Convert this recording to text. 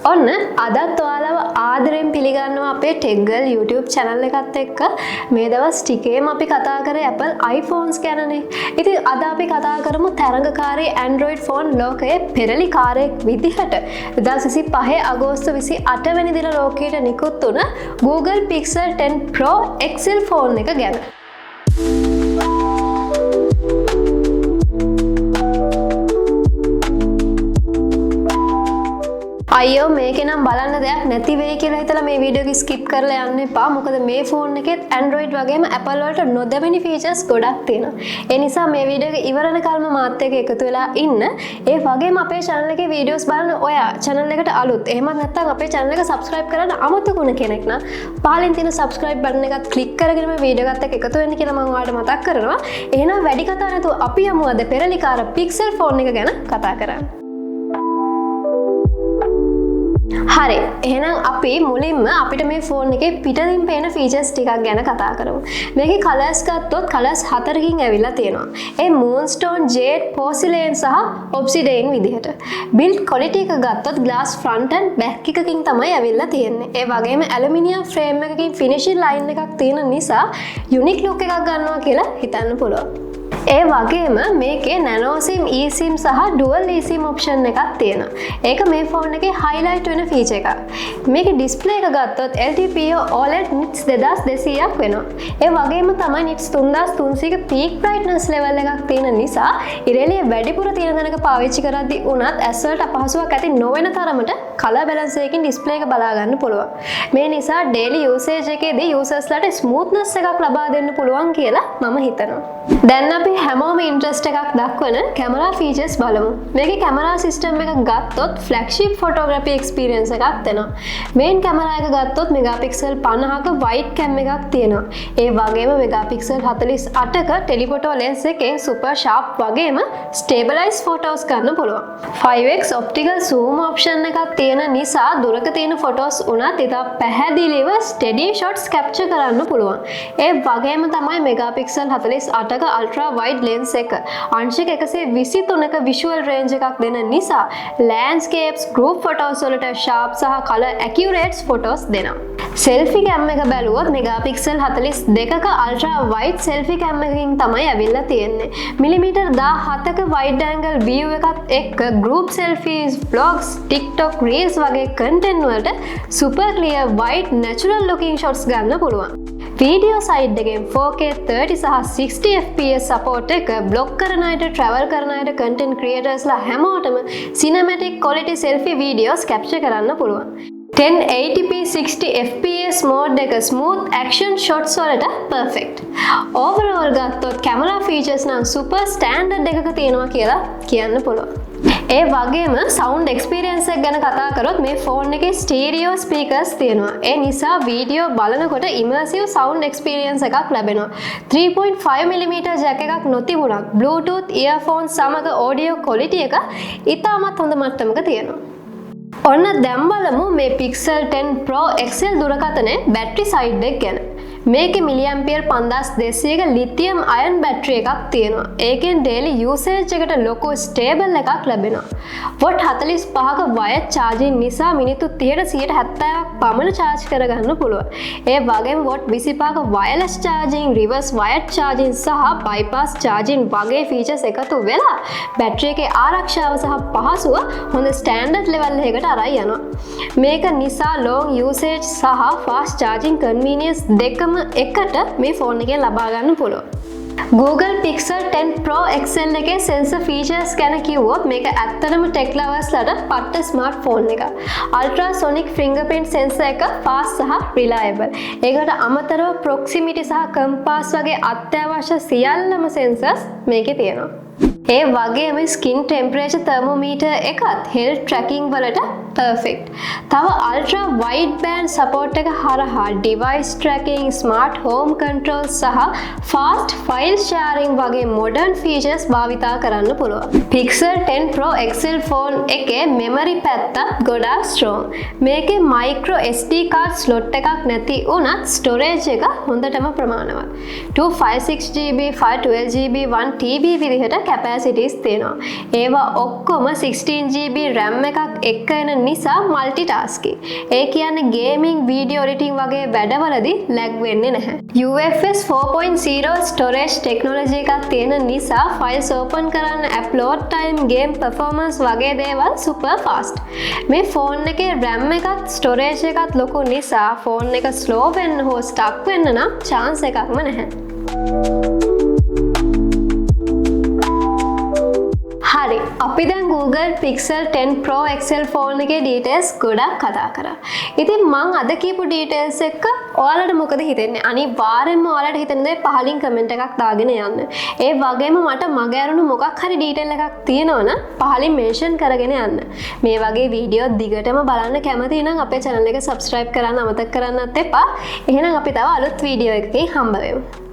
ඔන්න අදත් ඔයාලව ආදරෙන් පිළිගන්නවා අපේ ටෙක් ගර්ල් YouTube channel එකත් එක්ක මේ දවස් ටිකේම අපි කතා කරේ Apple iPhones ගැනනේ. ඉතින් අද අපි කතා කරමු තරඟකාරී Android phone ලෝකයේ පෙරලිකාරයෙක් විදිහට 2025 අගෝස්තු 28 වෙනි දින ලෝකයට නිකුත් වුණ Google Pixel 10 Pro XL phone එක ගැන. අයියෝ මේකේ නම් බලන්න දෙයක් නැති වෙයි කියලා හිතලා මේ වීඩියෝ එක ස්කිප් කරලා යන්න එපා. මොකද මේ ෆෝන් එකෙත් Android වගේම Apple වලට නොදැවෙන ෆීචර්ස් ගොඩක් තියෙනවා. ඒ නිසා මේ වීඩියෝ එක ඉවර වෙනකල්ම මාත් එක්ක එකතු වෙලා ඉන්න. ඒ වගේම අපේ channel එකේ වීඩියෝස් බලන ඔයා channel එකට අලුත්. එහෙමත් නැත්නම් අපේ channel එක subscribe කරන්න අමතකුණ කෙනෙක් නම් පහලින් තියෙන subscribe button එකත් click කරගෙන මේ වීඩියෝ එකත් එක්ක එකතු වෙන්න කියලා මම ඔයාලට මතක් කරනවා. එහෙනම් වැඩි කතා නැතුව අපි යමු අද පෙරලිකාර Pixel phone එක ගැන කතා කරන්න. හරි එහෙනම් අපි මුලින්ම අපිට මේ ෆෝන් එකේ පිටින් පේන ෆීචර්ස් ටිකක් ගැන කතා කරමු. මේකේ කලර්ස් ගත්තොත් කලර්ස් 4කින් ඇවිල්ලා තියෙනවා. ඒ Moonstone, Jade, Porcelain සහ Obsidian විදිහට. build quality එක ගත්තොත් glass front and back එකකින් තමයි ඇවිල්ලා තියෙන්නේ. ඒ වගේම aluminium frame එකකින් finishing line එකක් තියෙන නිසා unique look එකක් ගන්නවා කියලා හිතන්න පුළුවන්. ඒ වගේම මේකේ nano sim, eSIM සහ dual eSIM option එකක් තියෙනවා. ඒක මේ ෆෝන් එකේ highlight වෙන feature එකක්. මේකේ display එක ගත්තොත් LTPO OLED nits 2200ක් වෙනවා. ඒ වගේම තමයි nits 3300ක peak brightness level එකක් තියෙන නිසා ඉරෙලිය වැඩිපුර තියෙන තැනක පාවිච්චි කරද්දී උනත් ඇස් වලට අපහසුාවක් ඇති නොවන තරමට color balance එකකින් display එක බලා ගන්න පුළුවන්. මේ නිසා daily usage එකේදී users ලට smoothness එකක් ලබා දෙන්න පුළුවන් කියලා මම හිතනවා. දැන් අපි හැමෝම ඉන්ට්‍රස්ට් එකක් දක්වන කැමරා ෆීචර්ස් බලමු. මේකේ කැමරා සිස්ටම් එකක් ගත්තොත් ෆ්ලැග්ෂිප් ෆොටෝග්‍රැෆි එක්ස්පීරියන්ස් එකක් දෙනවා. මේන් කැමරා එක ගත්තොත් මෙගාපික්සල් 50ක වයිඩ් කැම් එකක් තියෙනවා. ඒ වගේම මෙගාපික්සල් 48ක ටෙලිෆොටෝ ලෙන්ස් එකෙන් සුපර් ෂාර්ප් වගේම ස්ටේබලයිස් ෆොටෝස් ගන්න පුළුවන්. 5x ඔප්ටිකල් zoom ඔප්ෂන් එකක් තියෙන නිසා දුරක තියෙන ෆොටෝස් උනත් ඉතා පැහැදිලිව ස්ටෙඩි ෂොට්ස් කැප්චර් කරන්න පුළුවන්. ඒ වගේම තමයි මෙගාපික්සල් 48ක අල්ට්‍රා වයිඩ් ලෙන්ස් එක අංශක 123ක විෂුවල් රේන්ජ් එකක් දෙන නිසා ලෑන්ඩ්ස්කේප්ස්, ගෲප් ෆොටෝස් වලට ෂාර්ප් සහ කලර් ඇකියුරේට්ස් ෆොටෝස් දෙනවා. සෙල්ෆි කැම් එක බැලුවොත් මෙගාපික්සල් 42ක අල්ට්‍රා වයිඩ් සෙල්ෆි කැම් එකකින් තමයි ඇවිල්ලා තියෙන්නේ. මිලිමීටර් 17ක වයිඩ් ඇන්ගල් view එකත් එක්ක ගෲප් සෙල්ෆීස්, vlogs, TikTok reels වගේ content වලට super clear wide natural looking shots ගන්න පුළුවන්. වීඩියෝ සයිඩ් එකෙන් 4K 30 සහ 60 fps support එක බ්ලොග් කරන අයට, travel කරන අයට, content creators ලා හැමෝටම cinematic quality selfie videos capture කරන්න පුළුවන්. 1080p 60 fps mode එක smooth action shots වලට perfect. overall ගත්තොත් camera features නම් super standard එකක තියෙනවා කියලා කියන්න පුළුවන්. ඒ වගේම sound experience එක ගැන කතා කරොත් මේ ෆෝන් එකේ stereo speakers තියෙනවා. ඒ නිසා වීඩියෝ බලනකොට immersive sound experience එකක් ලැබෙනවා. 3.5mm jack එකක් නොතිබුණත් Bluetooth earphones සමග audio quality එක ඉතාමත් හොඳ මට්ටමක තියෙනවා. ඔන්න දැන් බලමු මේ Pixel 10 Pro XL දුරකථනයේ බැටරි සයිඩ් එක ගැන. මේකේ මිලිඇම්පියර් 5200ක ලිතියම් අයන් බැටරි එකක් තියෙනවා. ඒකෙන් daily usage එකට ලොකු stable එකක් ලැබෙනවා. watt 45ක wired charging නිසා මිනිත්තු 30ට 170ක් පමණ charge කරගන්න පුළුවන්. ඒ වගේම watt 25ක wireless charging, reverse wired charging සහ bypass charging වගේ features එකතු වෙලා බැටරි එකේ ආරක්ෂාව සහ පහසුව හොඳ standard level එකකට අරන් යනවා. මේක නිසා long usage සහ fast charging convenience දෙකම එකට මේ ෆෝන් එකෙන් ලබා ගන්න පුළුවන්. Google Pixel 10 Pro XL එකේ sensor features ගැන කිව්වොත් මේක ඇත්තටම tech lovers ලට පට්ට smart phone එකක්. ultrasonic fingerprint sensor එක fast සහ reliable. ඒකට අමතරව proximity සහ compass වගේ අත්‍යවශ්‍ය සියල්ලම sensors මේකේ තියෙනවා. ඒ වගේම skin temperature thermometer එකත් health tracking වලට perfect. තව ultra wide band support එක හරහා device tracking, smart home control සහ fast file sharing වගේ modern features භාවිතා කරන්න පුළුවන්. Pixel 10 Pro XL phone එකේ memory පැත්තත් ගොඩාක් strong. මේකේ micro SD card slot එකක් නැති වුණත් storage එක හොඳටම ප්‍රමාණවත්. 256GB, 512GB, 1TB විදිහට කැපැසිටිස් තියෙනවා. ඒවා ඔක්කොම 16GB RAM එකක් එක්ක එන නිසා මල්ටිටාස්කින්. ඒ කියන්නේ ගේමින් වීඩියෝ එඩිටින් වගේ වැඩවලදී ලැග් වෙන්නේ නැහැ. UFS 4.0 ස්ටෝරේජ් ටෙක්නොලොජි එකක් තියෙන නිසා ෆයිල්ස් ඕපන් කරන්න අප්ලෝඩ් ටයිම් ගේම් පර්ෆෝමන්ස් වගේ දේවල් සුපර් ෆාස්ට්. මේ ෆෝන් එකේ RAM එකත් ස්ටෝරේජ් එකත් ලොකු නිසා ෆෝන් එක ස්ලෝ වෙන්න හෝ ස්ටක් වෙන්න නම් chance එකක්ම නැහැ. හරි, අපි දැන් Google Pixel 10 Pro XL phone එකේ details ගොඩක් කතා කරා. ඉතින් මං අද කියපු details එක ඔයාලට මොකද හිතෙන්නේ? අනිවාර්යෙන්ම ඔයාලට හිතෙන දේ පහලින් කමෙන්ට් එකක් දාගෙන යන්න. ඒ වගේම මට මග ඇරුණු මොකක් හරි detail එකක් තියෙනවනම් පහලින් mention කරගෙන යන්න. මේ වගේ වීඩියෝ දිගටම බලන්න කැමති නම් අපේ channel එක subscribe කරන්න අමතක කරන්නත් එපා. එහෙනම් අපි තව අලුත් වීඩියෝ එකකින් හම්බ වෙමු.